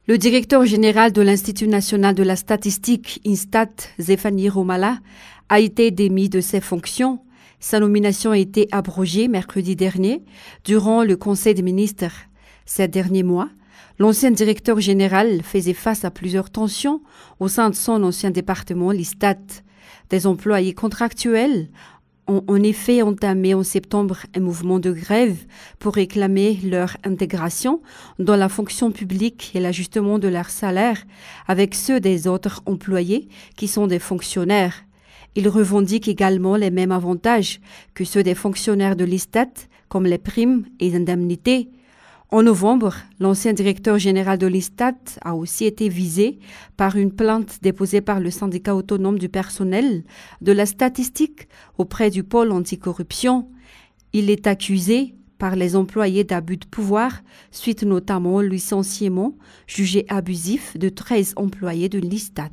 Le directeur général de l'Institut national de la statistique, INSTAT, Zéphanie Romala, a été démis de ses fonctions. Sa nomination a été abrogée mercredi dernier durant le Conseil des ministres. Ces derniers mois, l'ancien directeur général faisait face à plusieurs tensions au sein de son ancien département, l'ISTAT. Des employés contractuels ont en effet entamé en septembre un mouvement de grève pour réclamer leur intégration dans la fonction publique et l'ajustement de leur salaire avec ceux des autres employés qui sont des fonctionnaires. Ils revendiquent également les mêmes avantages que ceux des fonctionnaires de l'ISTAT, comme les primes et les indemnités. En novembre, l'ancien directeur général de l'ISTAT a aussi été visé par une plainte déposée par le syndicat autonome du personnel de la statistique auprès du pôle anticorruption. Il est accusé par les employés d'abus de pouvoir suite notamment au licenciement jugé abusif de 13 employés de l'ISTAT.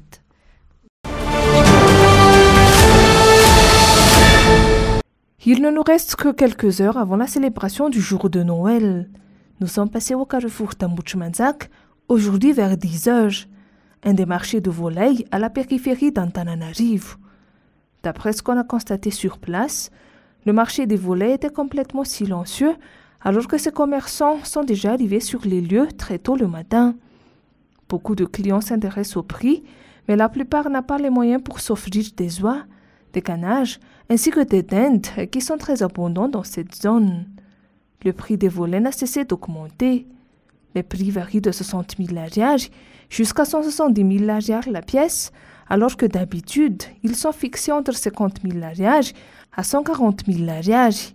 Il ne nous reste que quelques heures avant la célébration du jour de Noël. Nous sommes passés au carrefour Tambouchmanzak, aujourd'hui vers 10 heures, un des marchés de volailles à la périphérie d'Antananarivo. D'après ce qu'on a constaté sur place, le marché des volailles était complètement silencieux, alors que ces commerçants sont déjà arrivés sur les lieux très tôt le matin. Beaucoup de clients s'intéressent au prix, mais la plupart n'ont pas les moyens pour s'offrir des oies, des canages, ainsi que des dindes qui sont très abondants dans cette zone. Le prix des volets n'a cessé d'augmenter. Les prix varient de 60 000 lariages jusqu'à 170 000 lariages la pièce, alors que d'habitude, ils sont fixés entre 50 000 lariages à 140 000 lariages.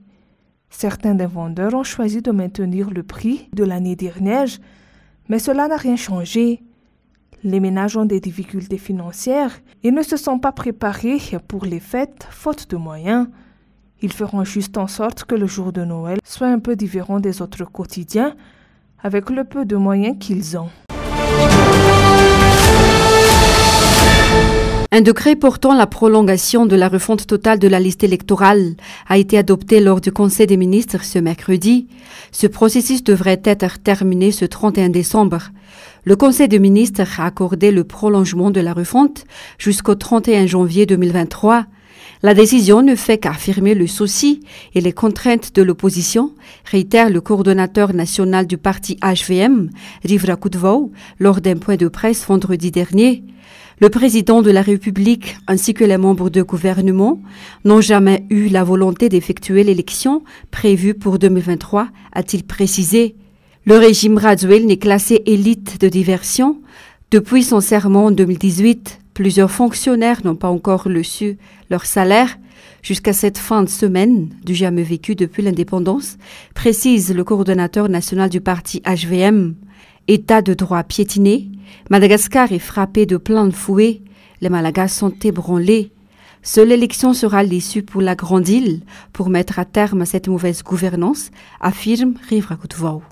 Certains des vendeurs ont choisi de maintenir le prix de l'année dernière, mais cela n'a rien changé. Les ménages ont des difficultés financières et ne se sont pas préparés pour les fêtes, faute de moyens. Ils feront juste en sorte que le jour de Noël soit un peu différent des autres quotidiens, avec le peu de moyens qu'ils ont. Un décret portant la prolongation de la refonte totale de la liste électorale a été adopté lors du Conseil des ministres ce mercredi. Ce processus devrait être terminé ce 31 décembre. Le Conseil des ministres a accordé le prolongement de la refonte jusqu'au 31 janvier 2023. La décision ne fait qu'affirmer le souci et les contraintes de l'opposition, réitère le coordonnateur national du parti HVM, Rivra Kutvau, lors d'un point de presse vendredi dernier. Le président de la République ainsi que les membres du gouvernement n'ont jamais eu la volonté d'effectuer l'élection prévue pour 2023, a-t-il précisé. Le régime Radziwiłł n'est classé élite de diversion. Depuis son serment en 2018, plusieurs fonctionnaires n'ont pas encore reçu leur salaire jusqu'à cette fin de semaine, du jamais vécu depuis l'indépendance, précise le coordonnateur national du parti HVM. État de droit piétiné, Madagascar est frappé de plein fouet, les Malagas sont ébranlés. Seule l'élection sera l'issue pour la grande île pour mettre à terme à cette mauvaise gouvernance, affirme Rivra Kutvau.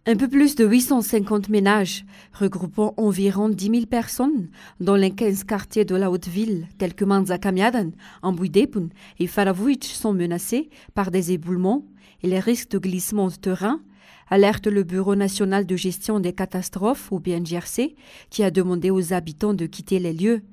Un peu plus de 850 ménages, regroupant environ 10 000 personnes dans les 15 quartiers de la Haute-Ville, tels que Manzakamiadan, Ambuidepun et Faravouich, sont menacés par des éboulements et les risques de glissement de terrain, alerte le Bureau national de gestion des catastrophes, ou BNGRC, qui a demandé aux habitants de quitter les lieux.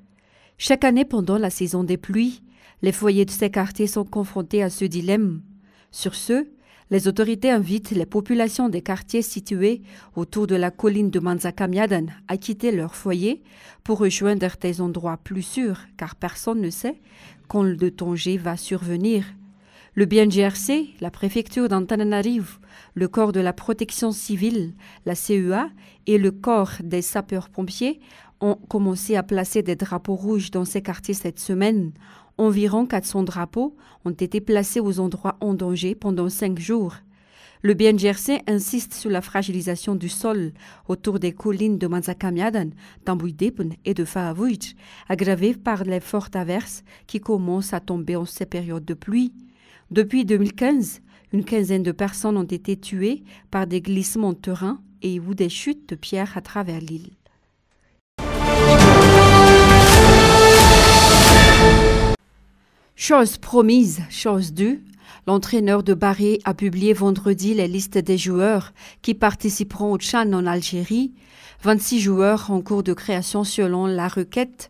Chaque année, pendant la saison des pluies, les foyers de ces quartiers sont confrontés à ce dilemme. Sur ce, les autorités invitent les populations des quartiers situés autour de la colline de Manzakamiadan à quitter leur foyer pour rejoindre des endroits plus sûrs, car personne ne sait quand le danger va survenir. Le BNGRC, la préfecture d'Antananarivo, le corps de la protection civile, la CEA et le corps des sapeurs-pompiers ont commencé à placer des drapeaux rouges dans ces quartiers cette semaine. Environ 400 drapeaux ont été placés aux endroits en danger pendant 5 jours. Le BNGRC insiste sur la fragilisation du sol autour des collines de Manzakamiadan, d'Ambuidepun et de Faravouich, aggravée par les fortes averses qui commencent à tomber en ces périodes de pluie. Depuis 2015, une quinzaine de personnes ont été tuées par des glissements de terrain et ou des chutes de pierres à travers l'île. Chose promise, chose due, L'entraîneur de Barré a publié vendredi les listes des joueurs qui participeront au CHAN en Algérie. 26 joueurs en cours de création selon la requête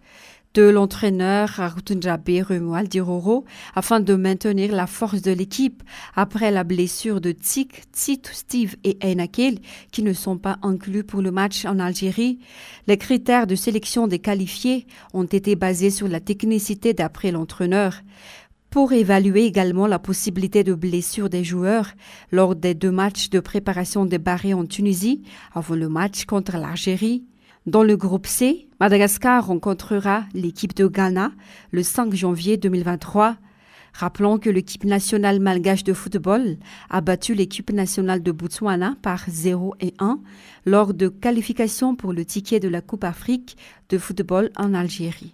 de l'entraîneur Artunjabe Romuald Diroro afin de maintenir la force de l'équipe après la blessure de Tsik, Tsit, Steve et Einakel qui ne sont pas inclus pour le match en Algérie. Les critères de sélection des qualifiés ont été basés sur la technicité d'après l'entraîneur. Pour évaluer également la possibilité de blessure des joueurs lors des 2 matchs de préparation de Barré en Tunisie avant le match contre l'Algérie. Dans le groupe C, Madagascar rencontrera l'équipe de Ghana le 5 janvier 2023. Rappelons que l'équipe nationale malgache de football a battu l'équipe nationale de Botswana par 0-1 lors de qualifications pour le ticket de la Coupe Afrique de football en Algérie.